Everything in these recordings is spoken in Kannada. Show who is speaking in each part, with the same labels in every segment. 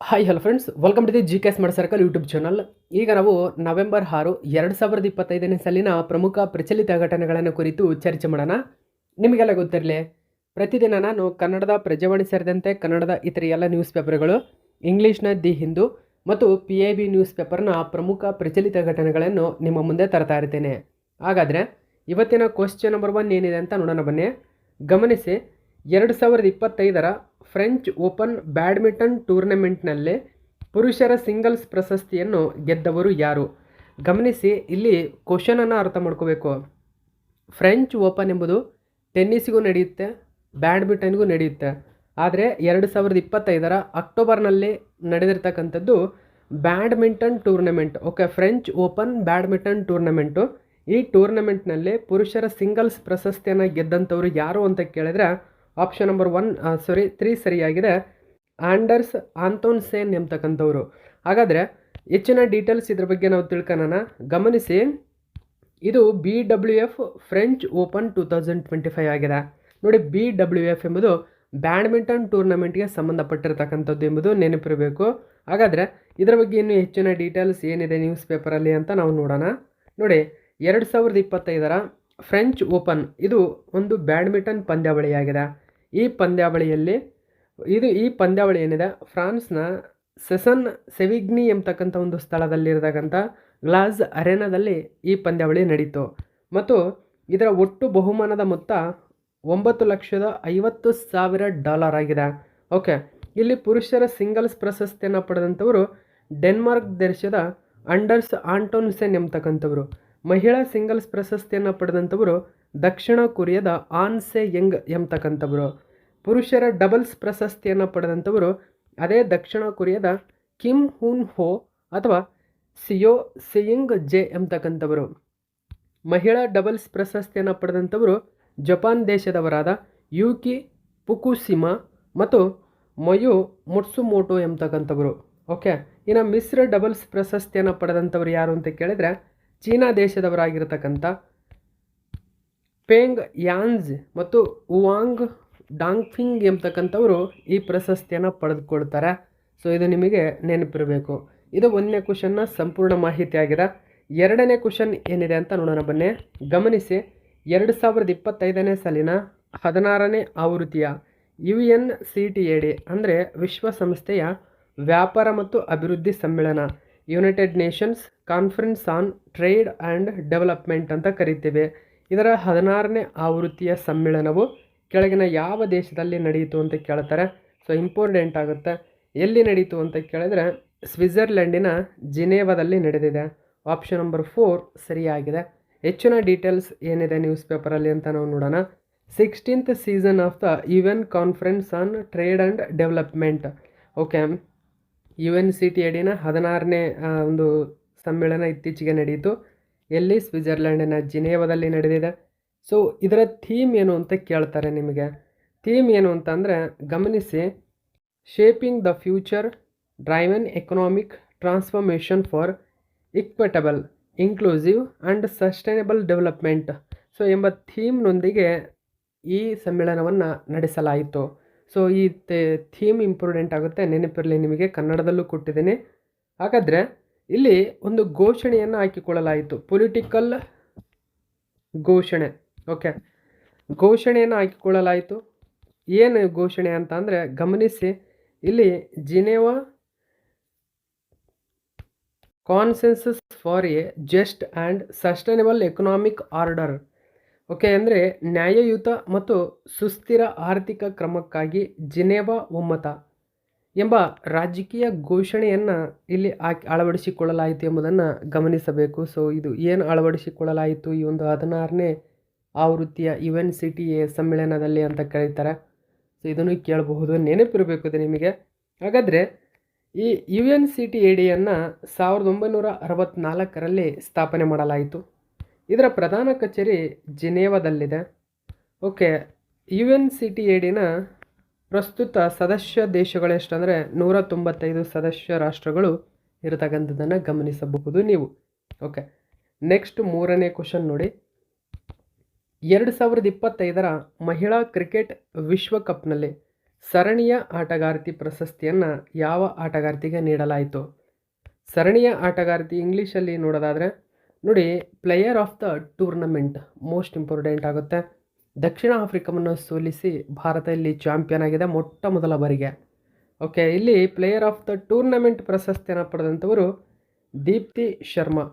Speaker 1: Hi hello friends, welcome to the G K smart circle YouTube channel. ಈಗ ನಾವು ನವೆಂಬರ್ 6, 2025ನೇ ಸಾಲಿನ ಪ್ರಮುಖ ಪ್ರಚಲಿತ ಘಟನೆಗಳನ್ನು ಕುರಿತು ಚರ್ಚೆ ಮಾಡೋಣ. ನಿಮಗೆಲ್ಲ ಗೊತ್ತಿರಲಿ, ಪ್ರತಿದಿನ ನಾನು ಕನ್ನಡದ ಪ್ರಜಾವಾಣಿ ಸೇರಿದಂತೆ ಕನ್ನಡದ ಇತರ ಎಲ್ಲ ನ್ಯೂಸ್ ಪೇಪರ್ಗಳು, ಇಂಗ್ಲೀಷ್ನ ದಿ ಹಿಂದೂ ಮತ್ತು PIB ನ್ಯೂಸ್ ಪೇಪರ್ನ ಪ್ರಮುಖ ಪ್ರಚಲಿತ ಘಟನೆಗಳನ್ನು ನಿಮ್ಮ ಮುಂದೆ ತರ್ತಾ ಇರ್ತೇನೆ. ಹಾಗಾದರೆ ಇವತ್ತಿನ ಕ್ವಶ್ಚನ್ ನಂಬರ್ 1 ಏನಿದೆ ಅಂತ ನೋಡೋಣ ಬನ್ನಿ. ಗಮನಿಸಿ, 2025ರ ಫ್ರೆಂಚ್ ಓಪನ್ ಬ್ಯಾಡ್ಮಿಂಟನ್ ಟೂರ್ನಮೆಂಟ್ನಲ್ಲಿ ಪುರುಷರ ಸಿಂಗಲ್ಸ್ ಪ್ರಶಸ್ತಿಯನ್ನು ಗೆದ್ದವರು ಯಾರು? ಗಮನಿಸಿ, ಇಲ್ಲಿ ಕ್ವಶನನ್ನು ಅರ್ಥ ಮಾಡ್ಕೋಬೇಕು. ಫ್ರೆಂಚ್ ಓಪನ್ ಎಂಬುದು ಟೆನ್ನಿಸ್ಗೂ ನಡೆಯುತ್ತೆ, ಬ್ಯಾಡ್ಮಿಂಟನ್ಗೂ ನಡೆಯುತ್ತೆ. ಆದರೆ 2025ರ ಅಕ್ಟೋಬರ್ನಲ್ಲಿ ನಡೆದಿರ್ತಕ್ಕಂಥದ್ದು badminton tournament. Okay, French open badminton tournament. ಈ ಟೂರ್ನಮೆಂಟ್ನಲ್ಲಿ ಪುರುಷರ ಸಿಂಗಲ್ಸ್ ಪ್ರಶಸ್ತಿಯನ್ನು ಗೆದ್ದಂಥವ್ರು ಯಾರು ಅಂತ ಕೇಳಿದ್ರೆ ಆಪ್ಷನ್ ನಂಬರ್ 3 ಸರಿಯಾಗಿದೆ, ಆಂಡರ್ಸ್ ಆಂಟೋನ್ಸೆನ್ ಎಂಬತಕ್ಕಂಥವ್ರು. ಹಾಗಾದರೆ ಹೆಚ್ಚಿನ ಡೀಟೇಲ್ಸ್ ಇದ್ರ ಬಗ್ಗೆ ನಾವು ತಿಳ್ಕೊಳ್ಳೋಣ. ಗಮನಿಸಿ, ಇದು BWF ಫ್ರೆಂಚ್ ಓಪನ್ 2025 ಆಗಿದೆ. ನೋಡಿ, BWF ಎಂಬುದು ಬ್ಯಾಡ್ಮಿಂಟನ್ ಟೂರ್ನಮೆಂಟ್ಗೆ ಸಂಬಂಧಪಟ್ಟಿರ್ತಕ್ಕಂಥದ್ದು ಎಂಬುದು ನೆನಪಿರಬೇಕು. ಹಾಗಾದರೆ ಇದರ ಬಗ್ಗೆ ಇನ್ನೂ ಹೆಚ್ಚಿನ ಡೀಟೇಲ್ಸ್ ಏನಿದೆ ನ್ಯೂಸ್ ಪೇಪರಲ್ಲಿ ಅಂತ ನಾವು ನೋಡೋಣ. ನೋಡಿ, 2025ರ ಫ್ರೆಂಚ್ ಓಪನ್ ಇದು ಒಂದು ಬ್ಯಾಡ್ಮಿಂಟನ್ ಪಂದ್ಯಾವಳಿಯಾಗಿದೆ. ಈ ಪಂದ್ಯಾವಳಿಯಲ್ಲಿ ಈ ಪಂದ್ಯಾವಳಿ ಏನಿದೆ ಫ್ರಾನ್ಸ್ನ ಸೆಸನ್ ಸೆವಿಗ್ನಿ ಎಂಬತಕ್ಕಂಥ ಒಂದು ಸ್ಥಳದಲ್ಲಿರತಕ್ಕಂಥ ಗ್ಲಾಸ್ ಅರೆನಾದಲ್ಲಿ ಈ ಪಂದ್ಯಾವಳಿ ನಡೀತು. ಮತ್ತು ಇದರ ಒಟ್ಟು ಬಹುಮಾನದ ಮೊತ್ತ $9,50,000 ಆಗಿದೆ. ಓಕೆ, ಇಲ್ಲಿ ಪುರುಷರ ಸಿಂಗಲ್ಸ್ ಪ್ರಶಸ್ತಿಯನ್ನು ಪಡೆದಂಥವರು ಡೆನ್ಮಾರ್ಕ್ ದೇಶದ ಆಂಡರ್ಸ್ ಆಂಟೋನ್ಸೆನ್ ಎಂಬತಕ್ಕಂಥವರು. ಮಹಿಳಾ ಸಿಂಗಲ್ಸ್ ಪ್ರಶಸ್ತಿಯನ್ನು ಪಡೆದಂಥವರು ದಕ್ಷಿಣ ಕೊರಿಯಾದ ಆನ್ ಸೆ ಯಂಗ್ ಎಂಬತಕ್ಕಂಥವರು. ಪುರುಷರ ಡಬಲ್ಸ್ ಪ್ರಶಸ್ತಿಯನ್ನು ಪಡೆದಂಥವರು ಅದೇ ದಕ್ಷಿಣ ಕೊರಿಯಾದ ಕಿಮ್ ಹುನ್ ಹೋ ಅಥವಾ ಸಿಯೋ ಸೆಯಿಂಗ್ ಜೆ ಎಂಬತಕ್ಕಂಥವರು. ಮಹಿಳಾ ಡಬಲ್ಸ್ ಪ್ರಶಸ್ತಿಯನ್ನು ಪಡೆದಂಥವರು ಜಪಾನ್ ದೇಶದವರಾದ ಯೂಕಿ ಫುಕುಶಿಮಾ ಮತ್ತು ಮೊಯು ಮೊಟ್ಸುಮೋಟೋ ಎಂಬತಕ್ಕಂಥವರು. ಓಕೆ, ಇನ್ನು ಮಿಶ್ರ ಡಬಲ್ಸ್ ಪ್ರಶಸ್ತಿಯನ್ನು ಪಡೆದಂಥವ್ರು ಯಾರು ಅಂತ ಕೇಳಿದರೆ ಚೀನಾ ದೇಶದವರಾಗಿರ್ತಕ್ಕಂಥ ಪೆಂಗ್ ಯಾಂಜ್ ಮತ್ತು ಉವಾಂಗ್ ಡಾಂಗ್ಫಿಂಗ್ ಎಂಬತಕ್ಕಂಥವರು ಈ ಪ್ರಶಸ್ತಿಯನ್ನು ಪಡೆದುಕೊಳ್ತಾರೆ. ಸೊ ಇದು ನಿಮಗೆ ನೆನಪಿರಬೇಕು. ಇದು 1ನೇ ಕ್ವಶನ್ನ ಸಂಪೂರ್ಣ ಮಾಹಿತಿ ಆಗಿದೆ. 2ನೇ ಕ್ವಶನ್ ಏನಿದೆ ಅಂತ ನೋಡೋಣ ಬನ್ನಿ. ಗಮನಿಸಿ, 2025ನೇ ಸಾಲಿನ 16ನೇ ಆವೃತ್ತಿಯ UNCTAD ಅಂದರೆ ವಿಶ್ವಸಂಸ್ಥೆಯ ವ್ಯಾಪಾರ ಮತ್ತು ಅಭಿವೃದ್ಧಿ ಸಮ್ಮೇಳನ, United Nations conference on trade and development ಅಂತ ಕರಿತೇವೆ. ಇದರ 16ನೇ ಆವೃತ್ತಿಯ ಸಮ್ಮೇಳನವು ಕೆಳಗಿನ ಯಾವ ದೇಶದಲ್ಲಿ ನಡೆಯಿತು ಅಂತ ಕೇಳ್ತಾರೆ. ಸೊ ಇಂಪಾರ್ಟೆಂಟ್ ಆಗುತ್ತೆ. ಎಲ್ಲಿ ನಡೀತು ಅಂತ ಕೇಳಿದ್ರೆ ಸ್ವಿಟ್ಜರ್ಲೆಂಡಿನ ಜಿನೇವಾದಲ್ಲಿ ನಡೆದಿದೆ. ಆಪ್ಷನ್ ನಂಬರ್ 4 ಸರಿಯಾಗಿದೆ. ಹೆಚ್ಚಿನ ಡೀಟೇಲ್ಸ್ ಏನಿದೆ ನ್ಯೂಸ್ ಪೇಪರಲ್ಲಿ ಅಂತ ನಾವು ನೋಡೋಣ. 16th season of the UN conference on trade and development. Okay, UNCTADನ 16ನೇ ಒಂದು ಸಮ್ಮೇಳನ ಇತ್ತೀಚೆಗೆ ನಡೆಯಿತು. ಎಲ್ಲಿ? ಸ್ವಿಟ್ಜರ್ಲೆಂಡಿನ ಜಿನೇವಾದಲ್ಲಿ ನಡೆದಿದೆ. ಸೊ ಇದರ ಥೀಮ್ ಏನು ಅಂತ ಕೇಳ್ತಾರೆ ನಿಮಗೆ. ಥೀಮ್ ಏನು ಅಂತಂದರೆ ಗಮನಿಸಿ, shaping the future driven economic transformation for equitable inclusive and sustainable development so ಎಂಬ ಥೀಮ್ನೊಂದಿಗೆ ಈ ಸಮ್ಮೇಳನವನ್ನು ನಡೆಸಲಾಯಿತು. ಸೊ ಈ ಥೀಮ್ ಇಂಪಾರ್ಟೆಂಟ್ ಆಗುತ್ತೆ, ನೆನಪಿರಲಿ ನಿಮಗೆ. ಕನ್ನಡದಲ್ಲೂ ಕೊಟ್ಟಿದ್ದೀನಿ. ಹಾಗಾದರೆ ಇಲ್ಲಿ ಒಂದು ಘೋಷಣೆಯನ್ನು ಹಾಕಿಕೊಳ್ಳಲಾಯಿತು, ಪೊಲಿಟಿಕಲ್ ಘೋಷಣೆ. ಓಕೆ, ಘೋಷಣೆಯನ್ನು ಹಾಕಿಕೊಳ್ಳಲಾಯಿತು. ಏನು ಘೋಷಣೆ ಅಂತ ಅಂದರೆ ಗಮನಿಸಿ, ಇಲ್ಲಿ Geneva consensus for A just and sustainable economic order. Okay, ಅಂದರೆ ನ್ಯಾಯಯುತ ಮತ್ತು ಸುಸ್ಥಿರ ಆರ್ಥಿಕ ಕ್ರಮಕ್ಕಾಗಿ ಜಿನೇವಾ ಒಮ್ಮತ ಎಂಬ ರಾಜಕೀಯ ಘೋಷಣೆಯನ್ನು ಇಲ್ಲಿ ಅಳವಡಿಸಿಕೊಳ್ಳಲಾಯಿತು ಎಂಬುದನ್ನು ಗಮನಿಸಬೇಕು. ಸೊ ಇದು ಏನು ಅಳವಡಿಸಿಕೊಳ್ಳಲಾಯಿತು ಈ ಒಂದು 16ನೇ ಆವೃತ್ತಿಯ UNCTA ಸಮ್ಮೇಳನದಲ್ಲಿ ಅಂತ ಕರೀತಾರೆ. ಸೊ ಇದನ್ನು ಕೇಳಬಹುದು, ನೆನಪಿರಬೇಕು ಇದು ನಿಮಗೆ. ಹಾಗಾದರೆ ಈ UNCTADಯನ್ನು 1964ರಲ್ಲಿ ಸ್ಥಾಪನೆ ಮಾಡಲಾಯಿತು. ಇದರ ಪ್ರಧಾನ ಕಚೇರಿ ಜಿನೇವಾದಲ್ಲಿದೆ. ಓಕೆ, UNCTADನ ಪ್ರಸ್ತುತ ಸದಸ್ಯ ದೇಶಗಳು ಎಷ್ಟಂದರೆ 195 ಸದಸ್ಯ ರಾಷ್ಟ್ರಗಳು ಇರತಕ್ಕಂಥದ್ದನ್ನು ಗಮನಿಸಬಹುದು ನೀವು. ಓಕೆ, ನೆಕ್ಸ್ಟ್ 3ನೇ ಕ್ವಶನ್ ನೋಡಿ. 2025ರ ಮಹಿಳಾ ಕ್ರಿಕೆಟ್ ವಿಶ್ವಕಪ್ನಲ್ಲಿ ಸರಣಿಯ ಆಟಗಾರ್ತಿ ಪ್ರಶಸ್ತಿಯನ್ನು ಯಾವ ಆಟಗಾರ್ತಿಗೆ ನೀಡಲಾಯಿತು? ಸರಣಿಯ ಆಟಗಾರ್ತಿ ಇಂಗ್ಲೀಷಲ್ಲಿ ನೋಡೋದಾದರೆ ನೋಡಿ, player of the tournament most important ಆಗುತ್ತೆ. ದಕ್ಷಿಣ ಆಫ್ರಿಕಾವನ್ನು ಸೋಲಿಸಿ ಭಾರತ ಇಲ್ಲಿ ಚಾಂಪಿಯನ್ ಆಗಿದೆ ಮೊಟ್ಟ ಮೊದಲ ಬಾರಿಗೆ. ಓಕೆ, ಇಲ್ಲಿ ಪ್ಲೇಯರ್ ಆಫ್ ದ ಟೂರ್ನಮೆಂಟ್ ಪ್ರಶಸ್ತಿಯನ್ನು ಪಡೆದಂಥವರು ದೀಪ್ತಿ ಶರ್ಮಾ.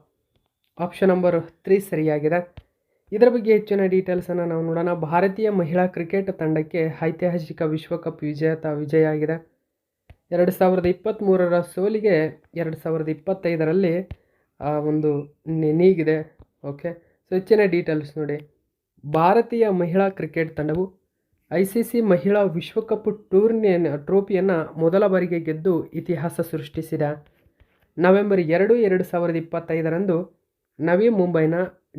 Speaker 1: ಆಪ್ಷನ್ ನಂಬರ್ 3 ಸರಿಯಾಗಿದೆ. ಇದರ ಬಗ್ಗೆ ಹೆಚ್ಚಿನ ಡೀಟೇಲ್ಸನ್ನು ನಾವು ನೋಡೋಣ. ಭಾರತೀಯ ಮಹಿಳಾ ಕ್ರಿಕೆಟ್ ತಂಡಕ್ಕೆ ಐತಿಹಾಸಿಕ ವಿಶ್ವಕಪ್ ವಿಜಯ ಆಗಿದೆ. 2023ರ ಸೋಲಿಗೆ 2025ರಲ್ಲಿ ಒಂದು ನೀಗಿದೆ. ಓಕೆ, ಸೊ ಹೆಚ್ಚಿನ ಡೀಟೇಲ್ಸ್ ನೋಡಿ. ಭಾರತೀಯ ಮಹಿಳಾ ಕ್ರಿಕೆಟ್ ತಂಡವು ICC ಮಹಿಳಾ ವಿಶ್ವಕಪ್ ಟ್ರೋಫಿಯನ್ನು ಮೊದಲ ಬಾರಿಗೆ ಗೆದ್ದು ಇತಿಹಾಸ ಸೃಷ್ಟಿಸಿದೆ. ನವೆಂಬರ್ 2, 2025ರಂದು ನವಿ ಮುಂಬೈನ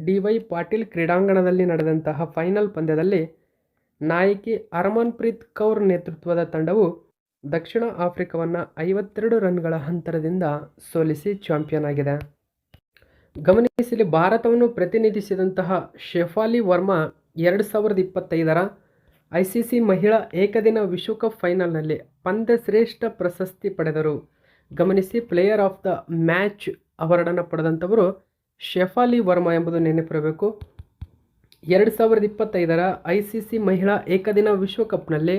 Speaker 1: DY ಪಾಟೀಲ್ ಕ್ರೀಡಾಂಗಣದಲ್ಲಿ ನಡೆದಂತಹ ಫೈನಲ್ ಪಂದ್ಯದಲ್ಲಿ ನಾಯಕಿ ಹರ್ಮನ್ಪ್ರೀತ್ ಕೌರ್ ನೇತೃತ್ವದ ತಂಡವು ದಕ್ಷಿಣ ಆಫ್ರಿಕಾವನ್ನು 52 ರನ್ಗಳ ಅಂತರದಿಂದ ಸೋಲಿಸಿ ಚಾಂಪಿಯನ್ ಆಗಿದೆ. ಗಮನಿಸಲಿ, ಭಾರತವನ್ನು ಪ್ರತಿನಿಧಿಸಿದಂತಹ ಶೆಫಾಲಿ ವರ್ಮಾ 2025ರ ICC ಮಹಿಳಾ ಏಕದಿನ ವಿಶ್ವಕಪ್ ಫೈನಲ್ನಲ್ಲಿ ಪಂದ್ಯ ಶ್ರೇಷ್ಠ ಪ್ರಶಸ್ತಿ ಪಡೆದರು. ಗಮನಿಸಿ, ಪ್ಲೇಯರ್ ಆಫ್ ದ ಮ್ಯಾಚ್ ಅವಾರ್ಡನ್ನು ಪಡೆದಂಥವರು ಶೆಫಾಲಿ ವರ್ಮಾ ಎಂಬುದು ನೆನಪಿರಬೇಕು. 2025ರ ICC ಮಹಿಳಾ ಏಕದಿನ ವಿಶ್ವಕಪ್ನಲ್ಲಿ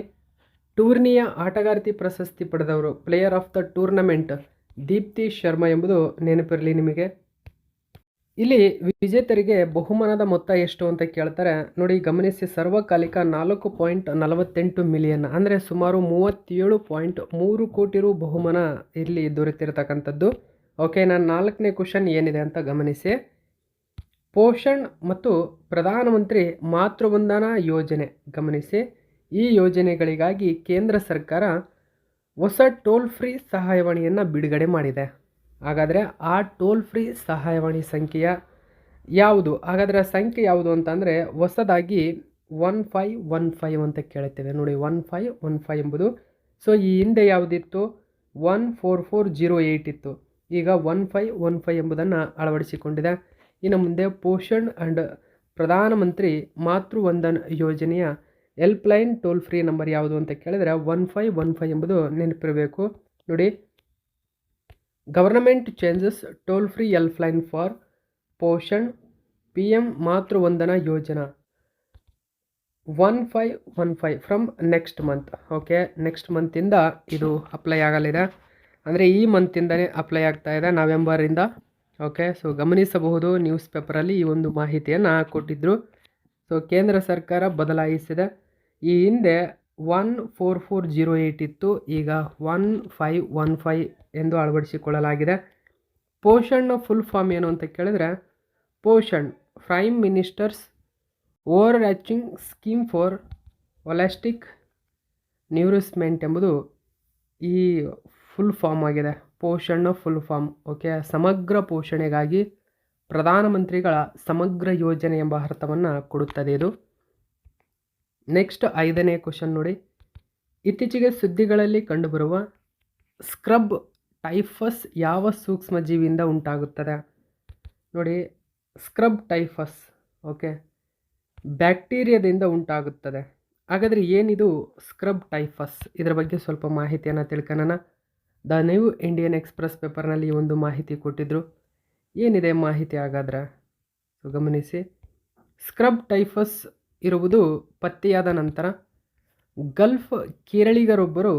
Speaker 1: ಟೂರ್ನಿಯ ಆಟಗಾರ್ತಿ ಪ್ರಶಸ್ತಿ ಪಡೆದವರು player of the tournament Deepti Sharma ಎಂಬುದು ನೆನಪಿರಲಿ ನಿಮಗೆ. ಇಲ್ಲಿ ವಿಜೇತರಿಗೆ ಬಹುಮಾನದ ಮೊತ್ತ ಎಷ್ಟು ಅಂತ ಕೇಳ್ತಾರೆ ನೋಡಿ. ಗಮನಿಸಿ, ಸರ್ವಕಾಲಿಕ 4.48 ಮಿಲಿಯನ್ ಅಂದರೆ ಸುಮಾರು 37.3 ಕೋಟಿ ರು ಬಹುಮಾನ ಇಲ್ಲಿ ದೊರೆತಿರತಕ್ಕಂಥದ್ದು. ಓಕೆ, ನಾನು 4ನೇ ಕ್ವಶನ್ ಏನಿದೆ ಅಂತ ಗಮನಿಸಿ. ಪೋಷಣ್ ಮತ್ತು ಪ್ರಧಾನಮಂತ್ರಿ ಮಾತೃವಂದನಾ ಯೋಜನೆ. ಗಮನಿಸಿ, ಈ ಯೋಜನೆಗಳಿಗಾಗಿ ಕೇಂದ್ರ ಸರ್ಕಾರ ಹೊಸ ಟೋಲ್ ಫ್ರೀ ಸಹಾಯವಾಣಿಯನ್ನು ಬಿಡುಗಡೆ ಮಾಡಿದೆ. ಹಾಗಾದರೆ ಆ ಟೋಲ್ ಫ್ರೀ ಸಹಾಯವಾಣಿ ಸಂಖ್ಯೆಯ ಯಾವುದು? ಹಾಗಾದರೆ ಆ ಸಂಖ್ಯೆ ಯಾವುದು ಅಂತಂದರೆ ಹೊಸದಾಗಿ 1515 ಅಂತ ಕೇಳುತ್ತೇವೆ ನೋಡಿ. 1515 ಎಂಬುದು, ಸೊ ಈ ಹಿಂದೆ ಯಾವುದಿತ್ತು? 14408 ಇತ್ತು. ಈಗ 1515 ಎಂಬುದನ್ನು ಅಳವಡಿಸಿಕೊಂಡಿದೆ. ಇನ್ನು ಮುಂದೆ ಪೋಷಣ್ ಆ್ಯಂಡ್ ಪ್ರಧಾನಮಂತ್ರಿ ಮಾತೃವಂದನ್ ಯೋಜನೆಯ ಹೆಲ್ಪ್ಲೈನ್ ಟೋಲ್ ಫ್ರೀ ನಂಬರ್ ಯಾವುದು ಅಂತ ಕೇಳಿದರೆ 1515 ಎಂಬುದು ನೆನಪಿರಬೇಕು ನೋಡಿ. Government changes toll free helpline for Poshan PM Matruvandana Yojana 1515 from next month. Okay, next ಮಂತಿಂದ ಇದು ಅಪ್ಲೈ ಆಗಲಿದೆ. ಅಂದರೆ ಈ ಮಂತಿಂದಲೇ ಅಪ್ಲೈ ಆಗ್ತಾ ಇದೆ, ನವೆಂಬರಿಂದ. ಓಕೆ, ಸೊ ಗಮನಿಸಬಹುದು, ನ್ಯೂಸ್ ಪೇಪರಲ್ಲಿ ಈ ಒಂದು ಮಾಹಿತಿಯನ್ನು ಕೊಟ್ಟಿದ್ದರು. ಸೊ ಕೇಂದ್ರ ಸರ್ಕಾರ ಬದಲಾಯಿಸಿದೆ. ಈ ಹಿಂದೆ 14408 ಇತ್ತು, ಈಗ 1515 ಎಂದು ಅಳವಡಿಸಿಕೊಳ್ಳಲಾಗಿದೆ. ಪೋಷಣ್ನ ಫುಲ್ ಫಾರ್ಮ್ ಏನು ಅಂತ ಕೇಳಿದರೆ Poshan prime ministers overarching scheme for holistic nourishment ಎಂಬುದು ಈ ಫುಲ್ ಫಾರ್ಮ್ ಆಗಿದೆ. ಪೋಷಣ್ನ ಫುಲ್ ಫಾರ್ಮ್. ಓಕೆ, ಸಮಗ್ರ ಪೋಷಣೆಗಾಗಿ ಪ್ರಧಾನಮಂತ್ರಿಗಳ ಸಮಗ್ರ ಯೋಜನೆ ಎಂಬ ಅರ್ಥವನ್ನು ಕೊಡುತ್ತದೆ ಇದು. ನೆಕ್ಸ್ಟ್ 5ನೇ ಕ್ವಶನ್ ನೋಡಿ. ಇತ್ತೀಚೆಗೆ ಸುದ್ದಿಗಳಲ್ಲಿ ಕಂಡುಬರುವ ಸ್ಕ್ರಬ್ ಟೈಫಸ್ ಯಾವ ಸೂಕ್ಷ್ಮ ಜೀವಿಯಿಂದ ಉಂಟಾಗುತ್ತದೆ? ನೋಡಿ, ಸ್ಕ್ರಬ್ ಟೈಫಸ್ ಓಕೆ ಬ್ಯಾಕ್ಟೀರಿಯಾದಿಂದ ಉಂಟಾಗುತ್ತದೆ. ಹಾಗಾದರೆ ಏನಿದು ಸ್ಕ್ರಬ್ ಟೈಫಸ್? ಇದರ ಬಗ್ಗೆ ಸ್ವಲ್ಪ ಮಾಹಿತಿಯನ್ನು ತಿಳ್ಕೊಳ್ಳೋಣ. ದ ನ್ಯೂ ಇಂಡಿಯನ್ ಎಕ್ಸ್ಪ್ರೆಸ್ ಪೇಪರ್ನಲ್ಲಿ ಈ ಒಂದು ಮಾಹಿತಿ ಕೊಟ್ಟಿದ್ದರು. ಏನಿದೆ ಮಾಹಿತಿ ಹಾಗಾದರೆ? ಸೊ ಗಮನಿಸಿ, ಸ್ಕ್ರಬ್ ಟೈಫಸ್ ಇರುವುದು ಪತ್ತೆಯಾದ ನಂತರ ಗಲ್ಫ್ ಕೇರಳಿಗರೊಬ್ಬರು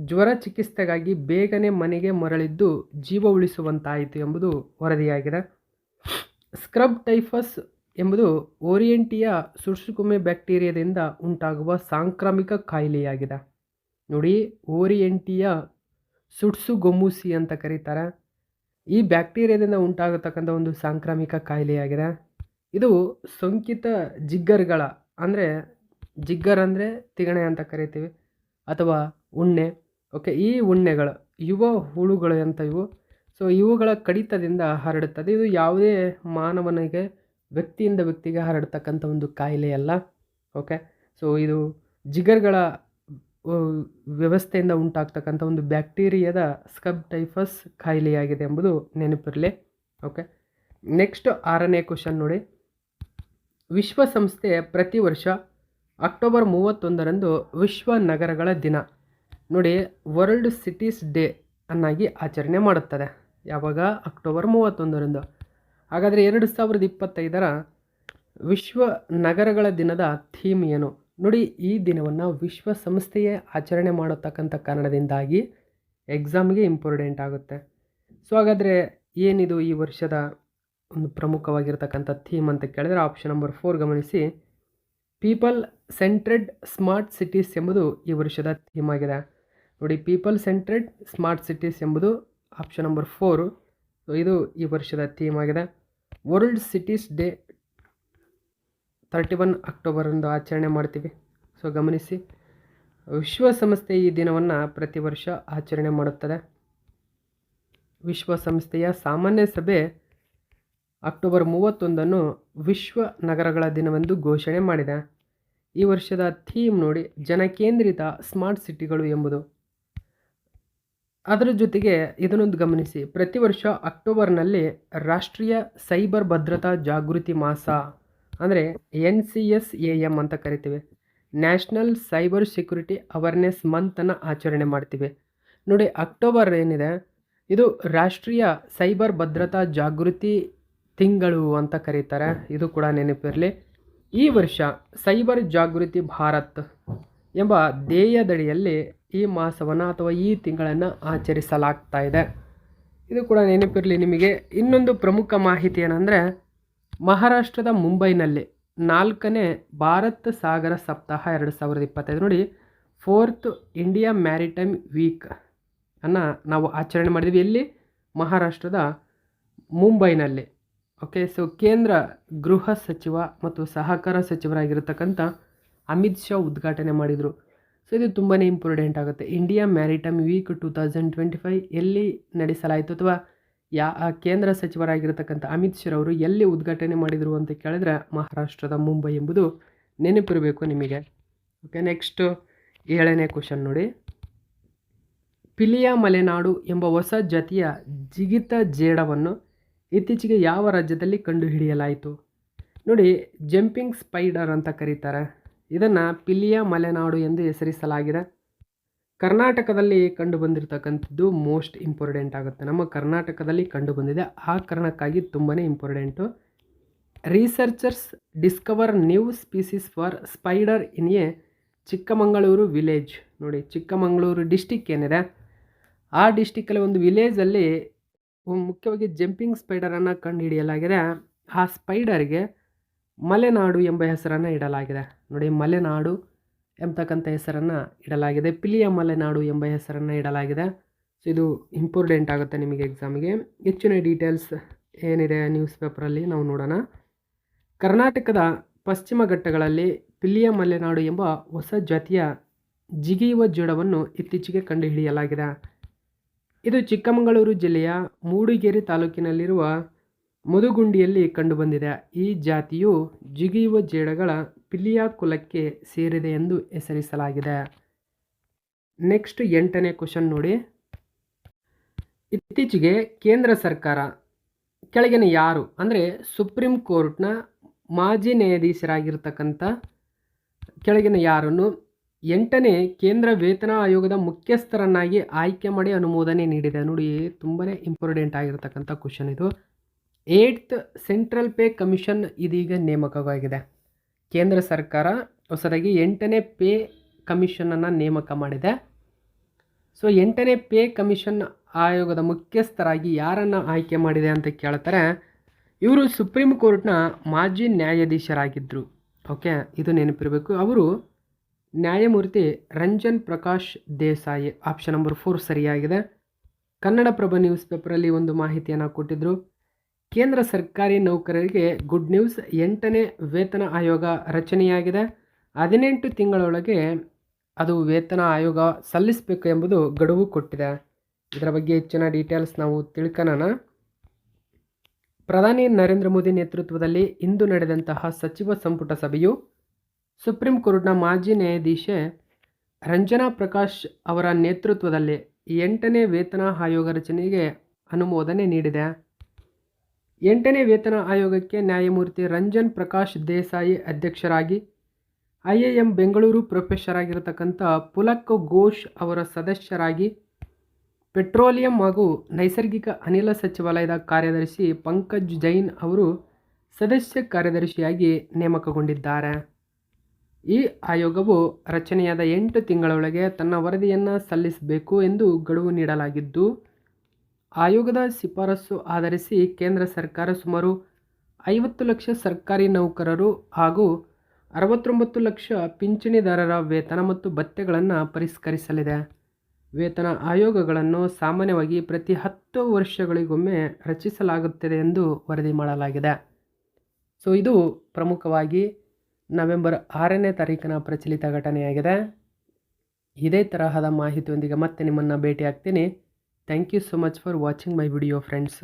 Speaker 1: ಜ್ವರ ಚಿಕಿತ್ಸೆಗಾಗಿ ಬೇಗನೆ ಮನೆಗೆ ಮರಳಿದ್ದು ಜೀವ ಉಳಿಸುವಂತಾಯಿತು ಎಂಬುದು ವರದಿಯಾಗಿದೆ. ಸ್ಕ್ರಬ್ ಟೈಫಸ್ ಎಂಬುದು ಓರಿಯೆಂಟಿಯಾ ಸುಡ್ಸುಗುಮ್ಮೆ ಬ್ಯಾಕ್ಟೀರಿಯಾದಿಂದ ಉಂಟಾಗುವ ಸಾಂಕ್ರಾಮಿಕ ಕಾಯಿಲೆಯಾಗಿದೆ. ನೋಡಿ, ಓರಿಯೆಂಟಿಯಾ ಸುಡ್ಸುಗೊಮ್ಮುಸಿ ಅಂತ ಕರೀತಾರೆ. ಈ ಬ್ಯಾಕ್ಟೀರಿಯಾದಿಂದ ಉಂಟಾಗತಕ್ಕಂಥ ಒಂದು ಸಾಂಕ್ರಾಮಿಕ ಕಾಯಿಲೆಯಾಗಿದೆ. ಇದು ಸೋಂಕಿತ ಜಿಗ್ಗರ್ಗಳ ಅಂದರೆ ಜಿಗ್ಗರ್ ಅಂದರೆ ತಿಗಣೆ ಅಂತ ಕರಿತೀವಿ, ಅಥವಾ ಉಣ್ಣೆ. ಓಕೆ, ಈ ಉಣ್ಣೆಗಳು ಯುವ ಹುಳುಗಳು ಅಂತ ಇವು. ಸೊ ಇವುಗಳ ಕಡಿತದಿಂದ ಹರಡುತ್ತದೆ. ಇದು ಯಾವುದೇ ಮಾನವನಿಗೆ ವ್ಯಕ್ತಿಯಿಂದ ವ್ಯಕ್ತಿಗೆ ಹರಡ್ತಕ್ಕಂಥ ಒಂದು ಕಾಯಿಲೆಯಲ್ಲ. ಓಕೆ, ಸೊ ಇದು ಜಿಗರ್ಗಳ ವ್ಯವಸ್ಥೆಯಿಂದ ಉಂಟಾಗ್ತಕ್ಕಂಥ ಒಂದು ಬ್ಯಾಕ್ಟೀರಿಯಾದ ಸ್ಕ್ರಬ್ ಟೈಫಸ್ ಕಾಯಿಲೆಯಾಗಿದೆ ಎಂಬುದು ನೆನಪಿರಲಿ. ಓಕೆ, ನೆಕ್ಸ್ಟ್ 6ನೇ ಕ್ವಶನ್ ನೋಡಿ. ವಿಶ್ವಸಂಸ್ಥೆ ಪ್ರತಿ ವರ್ಷ ಅಕ್ಟೋಬರ್ 31ರಂದು ವಿಶ್ವ ನಗರಗಳ ದಿನ. ನೋಡಿ, ವರ್ಲ್ಡ್ ಸಿಟೀಸ್ ಡೇ ಅನ್ನಾಗಿ ಆಚರಣೆ ಮಾಡುತ್ತದೆ. ಯಾವಾಗ? ಅಕ್ಟೋಬರ್ 31ರಂದು. ಹಾಗಾದರೆ 2025ರ ವಿಶ್ವ ನಗರಗಳ ದಿನದ ಥೀಮ್ ಏನು? ನೋಡಿ, ಈ ದಿನವನ್ನು ವಿಶ್ವಸಂಸ್ಥೆಯೇ ಆಚರಣೆ ಮಾಡತಕ್ಕಂಥ ಕಾರಣದಿಂದಾಗಿ ಎಕ್ಸಾಮ್ಗೆ ಇಂಪಾರ್ಟೆಂಟ್ ಆಗುತ್ತೆ. ಸೊ ಹಾಗಾದರೆ ಏನಿದು ಈ ವರ್ಷದ ಒಂದು ಪ್ರಮುಖವಾಗಿರ್ತಕ್ಕಂಥ ಥೀಮ್ ಅಂತ ಕೇಳಿದರೆ ಆಪ್ಷನ್ ನಂಬರ್ 4 ಗಮನಿಸಿ. ಪೀಪಲ್ ಸೆಂಟ್ರೆಡ್ ಸ್ಮಾರ್ಟ್ ಸಿಟೀಸ್ ಎಂಬುದು ಈ ವರ್ಷದ ಥೀಮ್ ಆಗಿದೆ. ನೋಡಿ, ಪೀಪಲ್ ಸೆಂಟ್ರೆಡ್ ಸ್ಮಾರ್ಟ್ ಸಿಟೀಸ್ ಎಂಬುದು ಆಪ್ಷನ್ ನಂಬರ್ 4. ಸೊ ಇದು ಈ ವರ್ಷದ ಥೀಮ್ ಆಗಿದೆ. ವರ್ಲ್ಡ್ ಸಿಟೀಸ್ ಡೇ 31 ಅಕ್ಟೋಬರಂದು ಆಚರಣೆ ಮಾಡ್ತೀವಿ. ಸೊ ಗಮನಿಸಿ, ವಿಶ್ವಸಂಸ್ಥೆ ಈ ದಿನವನ್ನು ಪ್ರತಿ ವರ್ಷ ಆಚರಣೆ ಮಾಡುತ್ತದೆ. ವಿಶ್ವಸಂಸ್ಥೆಯ ಸಾಮಾನ್ಯ ಸಭೆ ಅಕ್ಟೋಬರ್ 31 ವಿಶ್ವ ನಗರಗಳ ದಿನವೆಂದು ಘೋಷಣೆ ಮಾಡಿದೆ. ಈ ವರ್ಷದ ಥೀಮ್ ನೋಡಿ, ಜನಕೇಂದ್ರಿತ ಸ್ಮಾರ್ಟ್ ಸಿಟಿಗಳು ಎಂಬುದು. ಅದರ ಜೊತೆಗೆ ಇದನ್ನೊಂದು ಗಮನಿಸಿ, ಪ್ರತಿ ವರ್ಷ ಅಕ್ಟೋಬರ್ನಲ್ಲಿ ರಾಷ್ಟ್ರೀಯ ಸೈಬರ್ ಭದ್ರತಾ ಜಾಗೃತಿ ಮಾಸ ಅಂದರೆ NCSAM ಅಂತ ಕರಿತೀವಿ, ನ್ಯಾಷನಲ್ ಸೈಬರ್ ಸೆಕ್ಯುರಿಟಿ ಅವೇರ್ನೆಸ್ ಮಂತನ್ನು ಆಚರಣೆ ಮಾಡ್ತೀವಿ. ನೋಡಿ, ಅಕ್ಟೋಬರ್ ಏನಿದೆ ಇದು ರಾಷ್ಟ್ರೀಯ ಸೈಬರ್ ಭದ್ರತಾ ಜಾಗೃತಿ ತಿಂಗಳು ಅಂತ ಕರೀತಾರೆ. ಇದು ಕೂಡ ನೆನಪಿರಲಿ. ಈ ವರ್ಷ ಸೈಬರ್ ಜಾಗೃತಿ ಭಾರತ್ ಎಂಬ ಧ್ಯೇಯದಡಿಯಲ್ಲಿ ಈ ಮಾಸವನ್ನು ಅಥವಾ ಈ ತಿಂಗಳನ್ನು ಆಚರಿಸಲಾಗ್ತಾ ಇದೆ. ಇದು ಕೂಡ ನೆನಪಿರಲಿ ನಿಮಗೆ. ಇನ್ನೊಂದು ಪ್ರಮುಖ ಮಾಹಿತಿ ಏನಂದರೆ, ಮಹಾರಾಷ್ಟ್ರದ ಮುಂಬೈನಲ್ಲಿ 4ನೇ ಭಾರತ್ ಸಾಗರ ಸಪ್ತಾಹ 2025 ನೋಡಿ, 4th ಇಂಡಿಯಾ ಮ್ಯಾರಿಟೈಮ್ ವೀಕ್ ಅನ್ನು ನಾವು ಆಚರಣೆ ಮಾಡಿದ್ವಿ. ಎಲ್ಲಿ? ಮಹಾರಾಷ್ಟ್ರದ ಮುಂಬೈನಲ್ಲಿ. ಓಕೆ, ಸೊ ಕೇಂದ್ರ ಗೃಹ ಸಚಿವ ಮತ್ತು ಸಹಕಾರ ಸಚಿವರಾಗಿರ್ತಕ್ಕಂಥ ಅಮಿತ್ ಶಾ ಉದ್ಘಾಟನೆ ಮಾಡಿದರು. ಸೊ ಇದು ತುಂಬಾ ಇಂಪಾರ್ಟೆಂಟ್ ಆಗುತ್ತೆ. ಇಂಡಿಯಾ ಮ್ಯಾರಿಟೈಮ್ ವೀಕ್ 2025 ಎಲ್ಲಿ ನಡೆಸಲಾಯಿತು ಅಥವಾ ಕೇಂದ್ರ ಸಚಿವರಾಗಿರ್ತಕ್ಕಂಥ ಅಮಿತ್ ಶಾ ಅವರು ಎಲ್ಲಿ ಉದ್ಘಾಟನೆ ಮಾಡಿದರು ಅಂತ ಕೇಳಿದ್ರೆ ಮಹಾರಾಷ್ಟ್ರದ ಮುಂಬೈ ಎಂಬುದು ನೆನಪಿರಬೇಕು ನಿಮಗೆ. ಓಕೆ, ನೆಕ್ಸ್ಟ್ 7ನೇ ಕ್ವಶನ್ ನೋಡಿ. ಪಿಲಿಯ ಮಲೆನಾಡು ಎಂಬ ಹೊಸ ಜಾತಿಯ ಜಿಗಿತ ಜೇಡವನ್ನು ಇತ್ತೀಚೆಗೆ ಯಾವ ರಾಜ್ಯದಲ್ಲಿ ಕಂಡುಹಿಡಿಯಲಾಯಿತು? ನೋಡಿ, ಜಂಪಿಂಗ್ ಸ್ಪೈಡರ್ ಅಂತ ಕರೀತಾರೆ. ಇದನ್ನು ಪಿಲಿಯ ಮಲೆನಾಡು ಎಂದು ಹೆಸರಿಸಲಾಗಿದೆ. ಕರ್ನಾಟಕದಲ್ಲಿ ಕಂಡು ಬಂದಿರತಕ್ಕಂಥದ್ದು ಮೋಸ್ಟ್ ಇಂಪಾರ್ಟೆಂಟ್ ಆಗುತ್ತೆ. ನಮ್ಮ ಕರ್ನಾಟಕದಲ್ಲಿ ಕಂಡು ಬಂದಿದೆ, ಆ ಕಾರಣಕ್ಕಾಗಿ ತುಂಬಾ important. Researchers Discover new species for spider in a Chikkamagaluru village. ನೋಡಿ, ಚಿಕ್ಕಮಗಳೂರು ಡಿಸ್ಟಿಕ್ ಏನಿದೆ ಆ ಡಿಸ್ಟಿಕ್ಕಲ್ಲಿ ಒಂದು ವಿಲೇಜಲ್ಲಿ ಮುಖ್ಯವಾಗಿ ಜಂಪಿಂಗ್ ಸ್ಪೈಡರನ್ನು ಕಂಡುಹಿಡಿಯಲಾಗಿದೆ. ಆ ಸ್ಪೈಡರ್ಗೆ ಮಲೆನಾಡು ಎಂಬ ಹೆಸರನ್ನು ಇಡಲಾಗಿದೆ. ನೋಡಿ, ಮಲೆನಾಡು ಎಂಬತಕ್ಕಂಥ ಹೆಸರನ್ನು ಇಡಲಾಗಿದೆ, ಪಿಲಿಯ ಮಲೆನಾಡು ಎಂಬ ಹೆಸರನ್ನು ಇಡಲಾಗಿದೆ. ಸೊ ಇದು ಇಂಪಾರ್ಟೆಂಟ್ ಆಗುತ್ತೆ ನಿಮಗೆ ಎಕ್ಸಾಮಿಗೆ. ಹೆಚ್ಚಿನ ಡೀಟೇಲ್ಸ್ ಏನಿದೆ ನ್ಯೂಸ್ ಪೇಪರಲ್ಲಿ ನಾವು ನೋಡೋಣ. ಕರ್ನಾಟಕದ ಪಶ್ಚಿಮ ಘಟ್ಟಗಳಲ್ಲಿ ಪಿಲಿಯ ಮಲೆನಾಡು ಎಂಬ ಹೊಸ ಜಾತಿಯ ಜಿಗಿಯುವ ಜೇಡವನ್ನು ಇತ್ತೀಚೆಗೆ ಕಂಡುಹಿಡಿಯಲಾಗಿದೆ. ಇದು ಚಿಕ್ಕಮಗಳೂರು ಜಿಲ್ಲೆಯ ಮೂಡಿಗೆರೆ ತಾಲೂಕಿನಲ್ಲಿರುವ ಮದುಗುಂಡಿಯಲ್ಲಿ ಕಂಡುಬಂದಿದೆ. ಈ ಜಾತಿಯು ಜಿಗಿಯುವ ಜೇಡಗಳ ಪಿಲಿಯ ಕುಲಕ್ಕೆ ಸೇರಿದೆ ಎಂದು ಹೆಸರಿಸಲಾಗಿದೆ. ನೆಕ್ಸ್ಟ್ 8ನೇ ಕ್ವಶನ್ ನೋಡಿ. ಇತ್ತೀಚೆಗೆ ಕೇಂದ್ರ ಸರ್ಕಾರ ಕೆಳಗಿನ ಯಾರು ಅಂದರೆ ಸುಪ್ರೀಂ ಕೋರ್ಟ್ನ ಮಾಜಿ ನ್ಯಾಯಾಧೀಶರಾಗಿರ್ತಕ್ಕಂಥ ಕೆಳಗಿನ ಯಾರನ್ನು 8ನೇ ಕೇಂದ್ರ ವೇತನ ಆಯೋಗದ ಮುಖ್ಯಸ್ಥರನ್ನಾಗಿ ಆಯ್ಕೆ ಮಾಡಿ ಅನುಮೋದನೆ ನೀಡಿದೆ? ನೋಡಿ, ತುಂಬಾ ಇಂಪಾರ್ಟೆಂಟ್ ಆಗಿರ್ತಕ್ಕಂಥ ಕ್ವಶನ್ ಇದು. 8th ಸೆಂಟ್ರಲ್ ಪೇ ಕಮಿಷನ್ ಇದೀಗ ನೇಮಕವಾಗಿದೆ. ಕೇಂದ್ರ ಸರ್ಕಾರ ಹೊಸದಾಗಿ 8ನೇ ಪೇ ಕಮಿಷನನ್ನು ನೇಮಕ ಮಾಡಿದೆ. ಸೊ 8ನೇ ಪೇ ಕಮಿಷನ್ ಆಯೋಗದ ಮುಖ್ಯಸ್ಥರಾಗಿ ಯಾರನ್ನು ಆಯ್ಕೆ ಮಾಡಿದೆ ಅಂತ ಕೇಳ್ತಾರೆ. ಇವರು ಸುಪ್ರೀಂ ಕೋರ್ಟ್ನ ಮಾಜಿ ನ್ಯಾಯಾಧೀಶರಾಗಿದ್ದರು. ಓಕೆ, ಇದು ನೆನಪಿರಬೇಕು. ಅವರು ನ್ಯಾಯಮೂರ್ತಿ ರಂಜನ್ ಪ್ರಕಾಶ್ ದೇಸಾಯಿ. ಆಪ್ಷನ್ ನಂಬರ್ 4 ಸರಿಯಾಗಿದೆ. ಕನ್ನಡಪ್ರಭ ನ್ಯೂಸ್ ಪೇಪರಲ್ಲಿ ಒಂದು ಮಾಹಿತಿಯನ್ನು ಕೊಟ್ಟಿದ್ದರು. ಕೇಂದ್ರ ಸರ್ಕಾರಿ ನೌಕರರಿಗೆ ಗುಡ್ ನ್ಯೂಸ್, 8ನೇ ವೇತನ ಆಯೋಗ ರಚನೆಯಾಗಿದೆ. 18 ತಿಂಗಳೊಳಗೆ ಅದು ವೇತನ ಆಯೋಗ ಸಲ್ಲಿಸಬೇಕು ಎಂಬುದು ಗಡುವು ಕೊಟ್ಟಿದೆ. ಇದರ ಬಗ್ಗೆ ಹೆಚ್ಚಿನ ಡೀಟೇಲ್ಸ್ ನಾವು ತಿಳ್ಕೊಳ್ಳೋಣ. ಪ್ರಧಾನಿ ನರೇಂದ್ರ ಮೋದಿ ನೇತೃತ್ವದಲ್ಲಿ ಇಂದು ನಡೆದಂತಹ ಸಚಿವ ಸಂಪುಟ ಸಭೆಯು ಸುಪ್ರೀಂ ಕೋರ್ಟ್ನ ಮಾಜಿ ನ್ಯಾಯಾಧೀಶೆ ರಂಜನಾ ಪ್ರಕಾಶ್ ಅವರ ನೇತೃತ್ವದಲ್ಲಿ 8ನೇ ವೇತನ ಆಯೋಗ ರಚನೆಗೆ ಅನುಮೋದನೆ ನೀಡಿದೆ. 8ನೇ ವೇತನ ಆಯೋಗಕ್ಕೆ ನ್ಯಾಯಮೂರ್ತಿ ರಂಜನ್ ಪ್ರಕಾಶ್ ದೇಸಾಯಿ ಅಧ್ಯಕ್ಷರಾಗಿ IIM ಬೆಂಗಳೂರು ಪ್ರೊಫೆಸರ್ ಆಗಿರತಕ್ಕಂಥ ಪುಲಕ್ ಘೋಷ್ ಅವರ ಸದಸ್ಯರಾಗಿ ಪೆಟ್ರೋಲಿಯಂ ಹಾಗೂ ನೈಸರ್ಗಿಕ ಅನಿಲ ಸಚಿವಾಲಯದ ಕಾರ್ಯದರ್ಶಿ ಪಂಕಜ್ ಜೈನ್ ಅವರು ಸದಸ್ಯ ಕಾರ್ಯದರ್ಶಿಯಾಗಿ ನೇಮಕಗೊಂಡಿದ್ದಾರೆ. ಈ ಆಯೋಗವು ರಚನೆಯಾದ 8 ತಿಂಗಳೊಳಗೆ ತನ್ನ ವರದಿಯನ್ನು ಸಲ್ಲಿಸಬೇಕು ಎಂದು ಗಡುವು ನೀಡಲಾಗಿದ್ದು, ಆಯೋಗದ ಶಿಫಾರಸು ಆಧರಿಸಿ ಕೇಂದ್ರ ಸರ್ಕಾರ ಸುಮಾರು 50 ಲಕ್ಷ ಸರ್ಕಾರಿ ನೌಕರರು ಹಾಗೂ 69 ಲಕ್ಷ ಪಿಂಚಣಿದಾರರ ವೇತನ ಮತ್ತು ಭತ್ಯೆಗಳನ್ನು ಪರಿಷ್ಕರಿಸಲಿದೆ. ವೇತನ ಆಯೋಗಗಳನ್ನು ಸಾಮಾನ್ಯವಾಗಿ ಪ್ರತಿ 10 ವರ್ಷಗಳಿಗೊಮ್ಮೆ ರಚಿಸಲಾಗುತ್ತದೆ ಎಂದು ವರದಿ ಮಾಡಲಾಗಿದೆ. ಸೊ ಇದು ಪ್ರಮುಖವಾಗಿ ನವೆಂಬರ್ 6ನೇ ತಾರೀಕಿನ ಪ್ರಚಲಿತ ಘಟನೆಯಾಗಿದೆ. ಇದೇ ತರಹದ ಮಾಹಿತಿಯೊಂದಿಗೆ ಮತ್ತೆ ನಿಮ್ಮನ್ನು ಭೇಟಿ ಆಗ್ತೀನಿ. Thank you so much for watching my video friends.